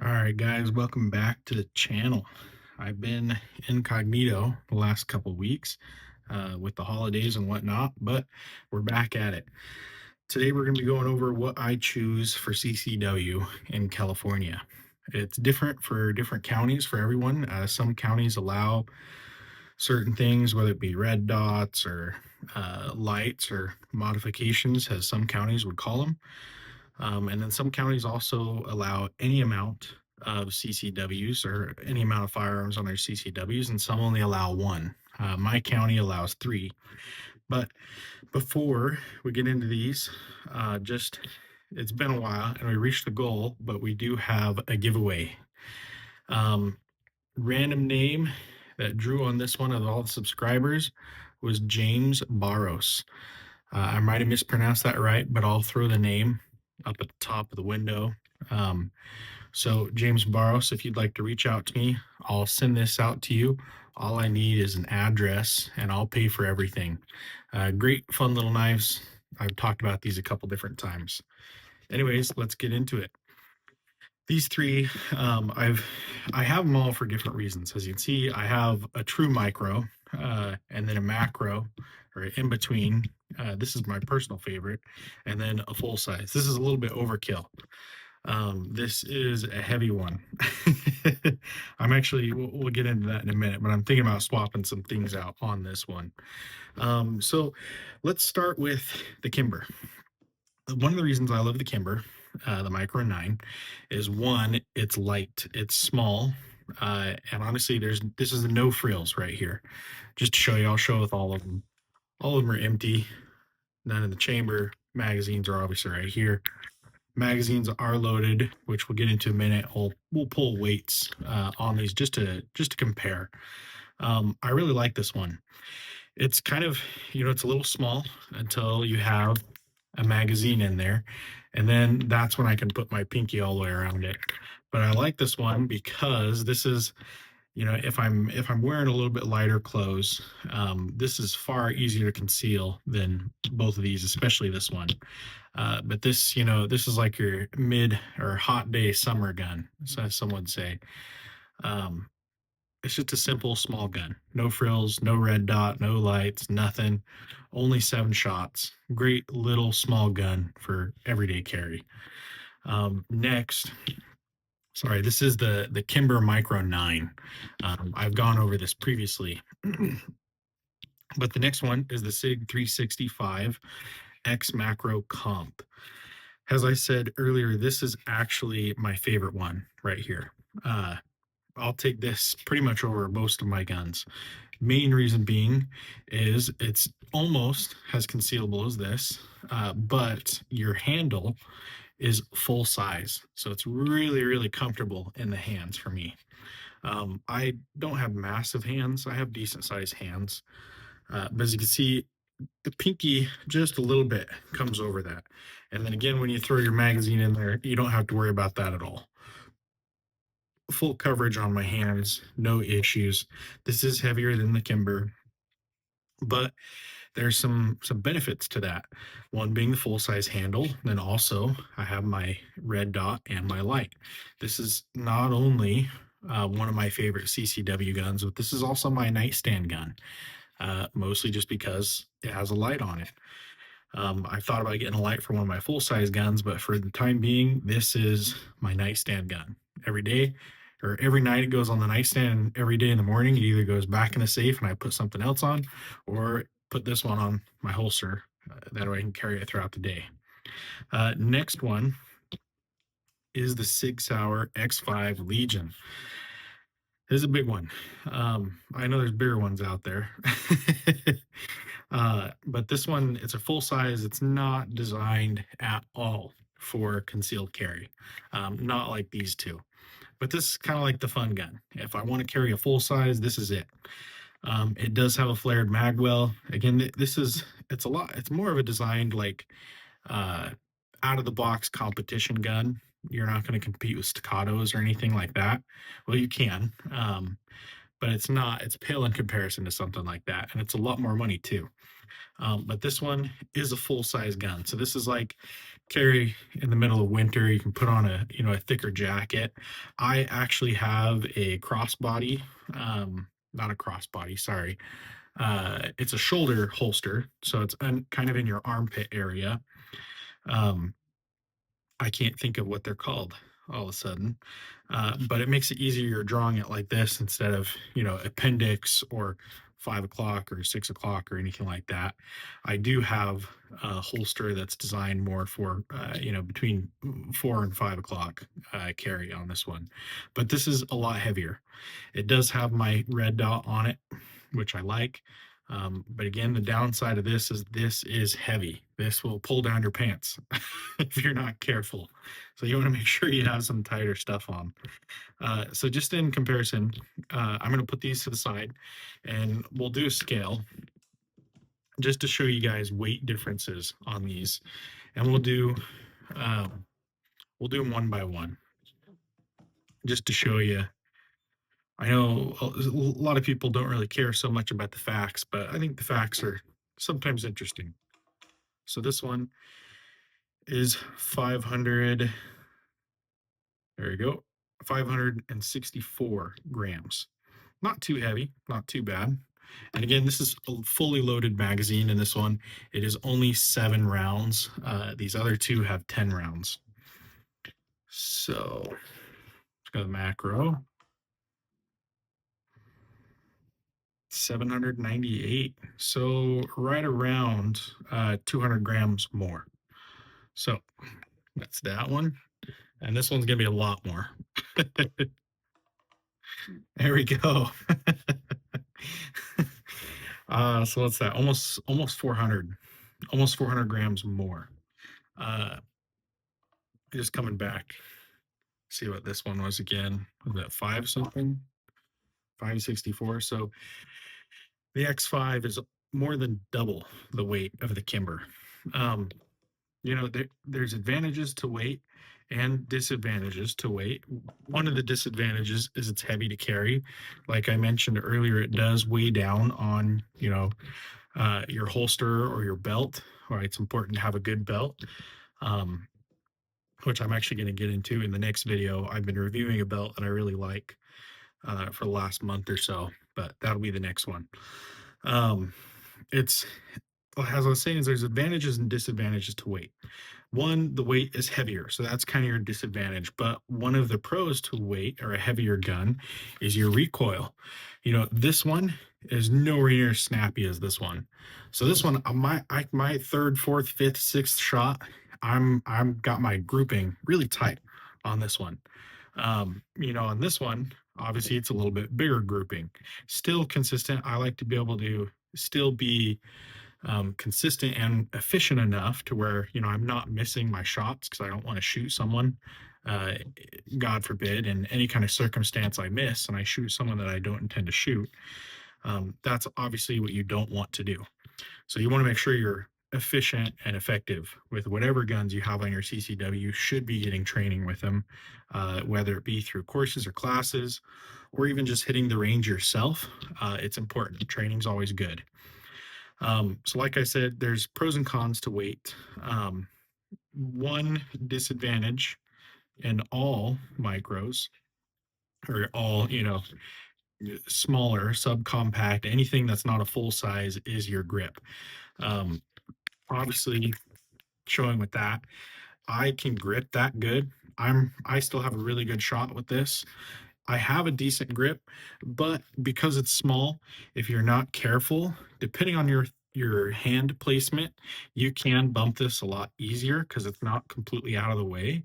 All right, guys, welcome back to the channel. I've been incognito the last couple weeks with the holidays and whatnot, but we're back at it. Today, we're going to be going over what I choose for CCW in California. It's different for different counties for everyone. Some counties allow certain things, whether it be red dots or lights or modifications, as some counties would call them. And then some counties also allow any amount of CCWs or any amount of firearms on their CCWs, and some only allow one. My county allows three. But before we get into these, just it's been a while and we reached the goal, but we do have a giveaway. Um, Random name that drew on this one of all the subscribers was James Barros. I might have mispronounced that right, but I'll throw the name up at the top of the window. Um, so, James Barros, if you'd like to reach out to me, I'll send this out to you. All I need is an address and I'll pay for everything. Great, fun little knives. I've talked about these a couple different times. Anyways, let's get into it. These three, I have them all for different reasons. As you can see, I have a true micro, and then a macro, or in between. This is my personal favorite, and then a full size. This is a little bit overkill. This is a heavy one. I'm actually, we'll get into that in a minute, but I'm thinking about swapping some things out on this one. So let's start with the Kimber. One of the reasons I love the Kimber, the Micro 9, is one, it's light, it's small, and honestly, this is the no frills right here. Just to show you, I'll show with all of them. All of them are empty, none in the chamber. Magazines are obviously right here. Magazines are loaded, which we'll get into in a minute. We'll pull weights on these just to compare. I really like this one. It's kind of, it's a little small until you have a magazine in there, and then that's when I can put my pinky all the way around it. But I like this one because this is, if I'm wearing a little bit lighter clothes, this is far easier to conceal than both of these, especially this one. But this is like your mid or hot day summer gun, so some would say. Um, it's just a simple small gun. No frills, no red dot, no lights, nothing. Only 7 shots. Great little small gun for everyday carry. Next, sorry, this is the Kimber Micro 9. I've gone over this previously. But the next one is the Sig 365 X Macro Comp. As I said earlier, this is actually my favorite one right here. I'll take this pretty much over most of my guns. Main reason being is it's almost as concealable as this, but your handle is full size. So it's really, really comfortable in the hands for me. I don't have massive hands. I have decent sized hands. But as you can see, the pinky just a little bit comes over that. And then again, when you throw your magazine in there, you don't have to worry about that at all. Full coverage on my hands, no issues. This is heavier than the Kimber, but there's some benefits to that. One being the full size handle, then also I have my red dot and my light. This is not only one of my favorite CCW guns, but this is also my nightstand gun. Mostly just because it has a light on it. I thought about getting a light for one of my full size guns, but for the time being, this is my nightstand gun. Every day or every night it goes on the nightstand. Every day in the morning, it either goes back in the safe and I put something else on, or put this one on my holster. That way I can carry it throughout the day. Next one is the Sig Sauer X5 Legion. This is a big one. I know there's bigger ones out there. But this one, it's a full size. It's not designed at all for concealed carry. Not like these two. But this is kind of like the fun gun. If I want to carry a full size, this is it. It does have a flared magwell. Again, it's more of a designed like out of the box competition gun. You're not going to compete with staccatos or anything like that. Well, you can, but it's pale in comparison to something like that. And it's a lot more money too. But this one is a full size gun. So this is like carry in the middle of winter. You can put on a, a thicker jacket. I actually have a crossbody, not a crossbody, sorry. It's a shoulder holster. So it's kind of in your armpit area. Um, I can't think of what they're called all of a sudden. But it makes it easier drawing it like this instead of, appendix or 5 o'clock or 6 o'clock or anything like that. I do have a holster that's designed more for, between 4 and 5 o'clock carry on this one. But this is a lot heavier. It does have my red dot on it, which I like. But again, the downside of this is heavy. This will pull down your pants if you're not careful. So you want to make sure you have some tighter stuff on. So just in comparison, I'm going to put these to the side and we'll do a scale just to show you guys weight differences on these. And we'll do them one by one just to show you. I know a lot of people don't really care so much about the facts, but I think the facts are sometimes interesting. So this one is 500. There you go. 564 grams. Not too heavy, not too bad. And again, this is a fully loaded magazine in this one. It is only 7 rounds. These other two have 10 rounds. So let's go to the macro. 798. So right around 200 grams more. So that's that one. And this one's going to be a lot more. There we go. So what's that? Almost 400. Almost 400 grams more. Just coming back. See what this one was again. Was that 5 something? 564. So the X5 is more than double the weight of the Kimber. There's advantages to weight and disadvantages to weight. One of the disadvantages is it's heavy to carry. Like I mentioned earlier, it does weigh down on, your holster or your belt. Right, it's important to have a good belt, which I'm actually going to get into in the next video. I've been reviewing a belt that I really like for the last month or so, but that'll be the next one. It's, as I was saying, there's advantages and disadvantages to weight. One, the weight is heavier, so that's kind of your disadvantage. But one of the pros to weight or a heavier gun is your recoil. This one is nowhere near as snappy as this one. So this one, my third, fourth, fifth, sixth shot, I'm got my grouping really tight on this one. On this one, obviously it's a little bit bigger grouping. Still consistent. I like to be able to still be consistent and efficient enough to where I'm not missing my shots because I don't want to shoot someone, God forbid, in any kind of circumstance I miss and I shoot someone that I don't intend to shoot. That's obviously what you don't want to do. So you want to make sure you're efficient and effective with whatever guns you have on your CCW. You should be getting training with them, whether it be through courses or classes or even just hitting the range yourself. It's important. Training's always good. So like I said, there's pros and cons to weight. One disadvantage in all micros or all, smaller, subcompact, anything that's not a full size is your grip. Obviously showing with that, I can grip that good. I still have a really good shot with this. I have a decent grip, but because it's small, if you're not careful, depending on your hand placement, you can bump this a lot easier because it's not completely out of the way.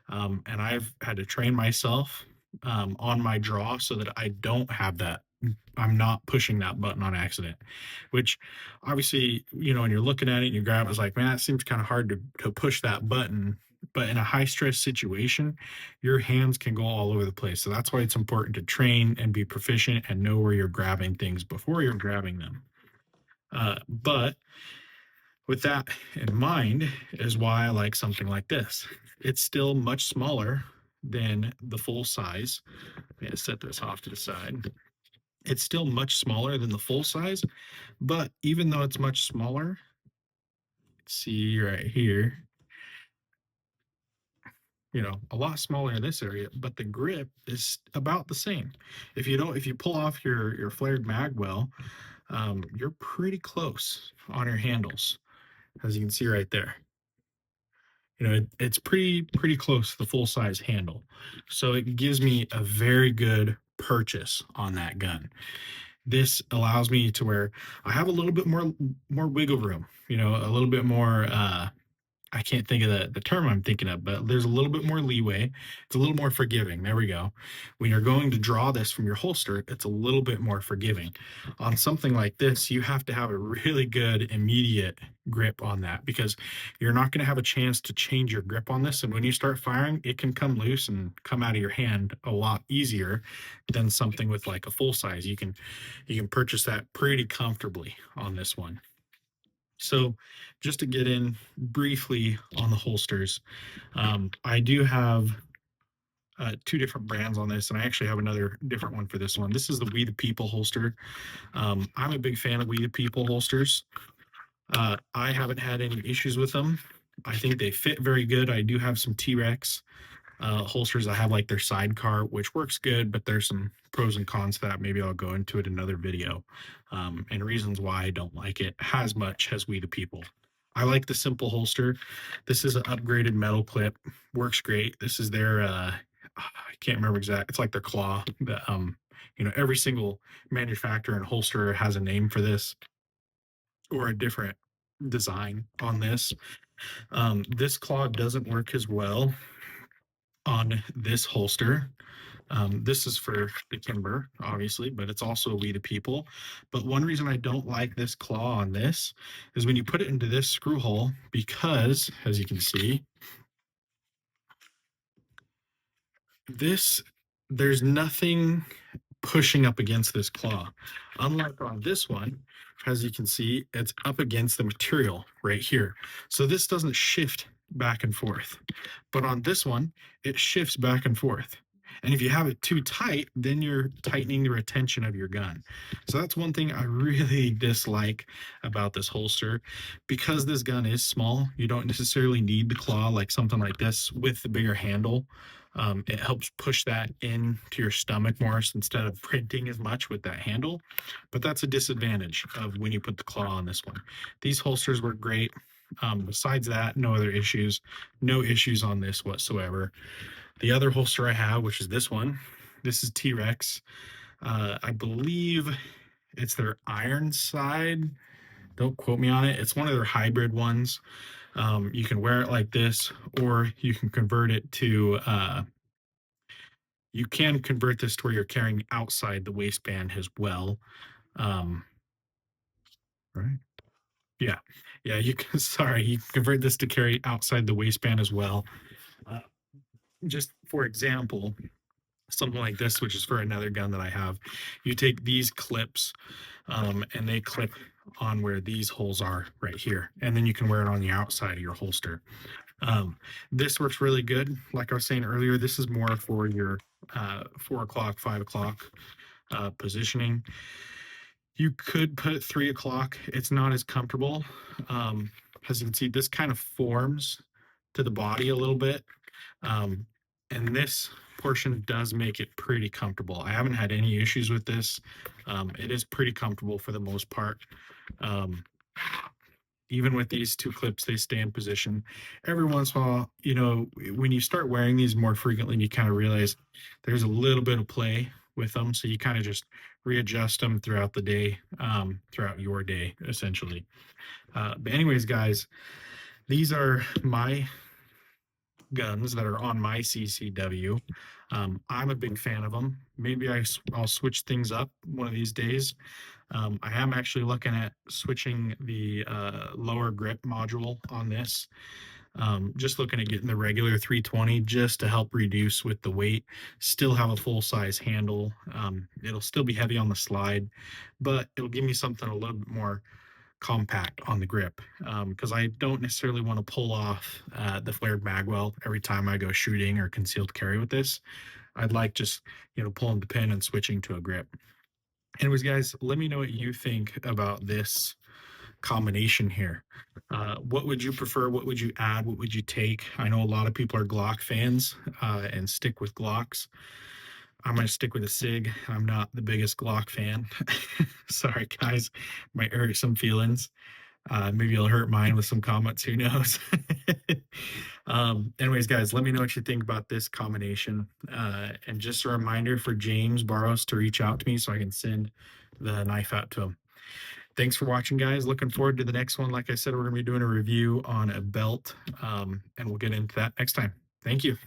And I've had to train myself on my draw so that I don't have that. I'm not pushing that button on accident, which obviously, when you're looking at it and you grab it, it's like, man, that seems kind of hard to push that button. But in a high stress situation, your hands can go all over the place. So that's why it's important to train and be proficient and know where you're grabbing things before you're grabbing them. But with that in mind is why I like something like this. It's still much smaller than the full size. I'm going to set this off to the side. It's still much smaller than the full size, but even though it's much smaller, see right here, a lot smaller in this area, but the grip is about the same. If you pull off your flared mag well, you're pretty close on your handles, as you can see right there. It's pretty close to the full size handle, so it gives me a very good purchase on that gun. This allows me to where I have a little bit more wiggle room, a little bit more I can't think of the term I'm thinking of, but there's a little bit more leeway. It's a little more forgiving. There we go. When you're going to draw this from your holster, it's a little bit more forgiving. On something like this, you have to have a really good immediate grip on that, because you're not going to have a chance to change your grip on this. And when you start firing, it can come loose and come out of your hand a lot easier than something with like a full size. You can purchase that pretty comfortably on this one. So, just to get in briefly on the holsters, I do have two different brands on this, and I actually have another different one for this one. This is the We the People holster. I'm a big fan of We the People holsters. I haven't had any issues with them. I think they fit very good. I do have some T-Rex holsters. I have like their sidecar, which works good, but there's some pros and cons to that. Maybe I'll go into it in another video, and reasons why I don't like it as much as We the People. I like the simple holster. This is an upgraded metal clip. Works great. This is their I can't remember exact. It's like their claw. Every single manufacturer and holster has a name for this or a different design on this. This claw doesn't work as well on this holster. This is for the Kimber, obviously, but it's also We the People. But one reason I don't like this claw on this is when you put it into this screw hole, because as you can see, there's nothing pushing up against this claw. Unlike on this one, as you can see, it's up against the material right here. So this doesn't shift back and forth. But on this one, it shifts back and forth. And if you have it too tight, then you're tightening the retention of your gun. So that's one thing I really dislike about this holster. Because this gun is small, you don't necessarily need the claw like something like this with the bigger handle. It helps push that into your stomach more instead of printing as much with that handle. But that's a disadvantage of when you put the claw on this one. These holsters work great. Besides that, no other issues. No issues on this whatsoever. The other holster I have, which is this one, this is T-Rex. I believe it's their iron side. Don't quote me on it. It's one of their hybrid ones. You can wear it like this, or you can convert it to, you can convert this to where you're carrying outside the waistband as well. Right. Yeah. Yeah. You can, sorry, you can convert this to carry outside the waistband as well. Uh, just for example, something like this, which is for another gun that I have, you take these clips, and they clip on where these holes are right here, and then you can wear it on the outside of your holster. This works really good. Like I was saying earlier, this is more for your 4 o'clock, 5 o'clock positioning. You could put 3 o'clock. It's not as comfortable. As you can see, this kind of forms to the body a little bit. And this portion does make it pretty comfortable. I haven't had any issues with this. It is pretty comfortable for the most part. Even with these two clips, they stay in position. Every once in a while, when you start wearing these more frequently, you kind of realize there's a little bit of play with them. So you kind of just readjust them throughout the day, throughout your day, essentially. But anyways, guys, these are my guns that are on my CCW. I'm a big fan of them. Maybe I'll switch things up one of these days. I am actually looking at switching the lower grip module on this. Just looking at getting the regular 320 just to help reduce with the weight. Still have a full size handle. It'll still be heavy on the slide, but it'll give me something a little bit more compact on the grip, because I don't necessarily want to pull off the flared magwell every time I go shooting or concealed carry with this. I'd like just pulling the pin and switching to a grip. Anyways, guys, let me know what you think about this combination here. What would you prefer? What would you add? What would you take? I know a lot of people are Glock fans and stick with Glocks. I'm going to stick with a Sig. I'm not the biggest Glock fan. Sorry, guys. Might hurt some feelings. Maybe it'll hurt mine with some comments. Who knows? Anyways, guys, let me know what you think about this combination. And just a reminder for James Barros to reach out to me so I can send the knife out to him. Thanks for watching, guys. Looking forward to the next one. Like I said, we're going to be doing a review on a belt, and we'll get into that next time. Thank you.